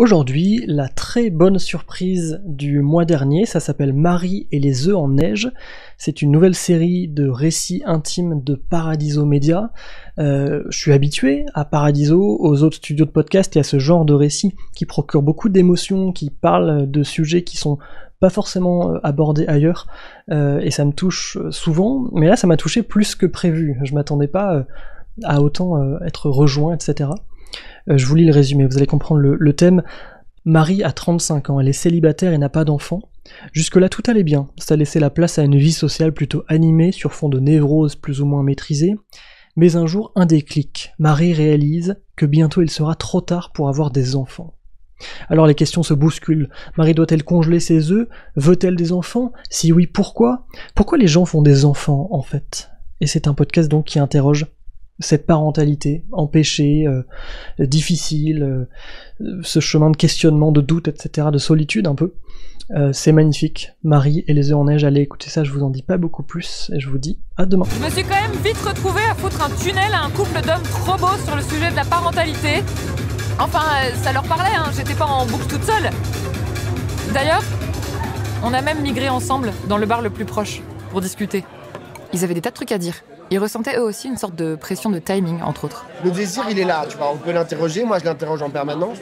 Aujourd'hui, la très bonne surprise du mois dernier, ça s'appelle Marie et les œufs en neige. C'est une nouvelle série de récits intimes de Paradiso Media. Je suis habitué à Paradiso, aux autres studios de podcast et à ce genre de récits qui procurent beaucoup d'émotions, qui parlent de sujets qui sont pas forcément abordés ailleurs, et ça me touche souvent, mais là ça m'a touché plus que prévu. Je m'attendais pas à autant être rejoint, etc. Je vous lis le résumé, vous allez comprendre le thème. Marie a 35 ans, elle est célibataire et n'a pas d'enfant. Jusque-là, tout allait bien. Ça laissait la place à une vie sociale plutôt animée, sur fond de névrose plus ou moins maîtrisée. Mais un jour, un déclic. Marie réalise que bientôt il sera trop tard pour avoir des enfants. Alors les questions se bousculent. Marie doit-elle congeler ses œufs? Veut-elle des enfants? Si oui, pourquoi? Pourquoi les gens font des enfants, en fait? Et c'est un podcast donc qui interroge cette parentalité empêchée, difficile, ce chemin de questionnement, de doute, etc., de solitude un peu. C'est magnifique. Marie et les œufs en neige, allez écouter ça, je vous en dis pas beaucoup plus, et je vous dis à demain. Je me suis quand même vite retrouvée à foutre un tunnel à un couple d'hommes trop beaux sur le sujet de la parentalité. Enfin, ça leur parlait, hein, j'étais pas en boucle toute seule. D'ailleurs, on a même migré ensemble dans le bar le plus proche pour discuter. Ils avaient des tas de trucs à dire. Ils ressentaient eux aussi une sorte de pression de timing, entre autres. Le désir, il est là, tu vois, on peut l'interroger, moi je l'interroge en permanence.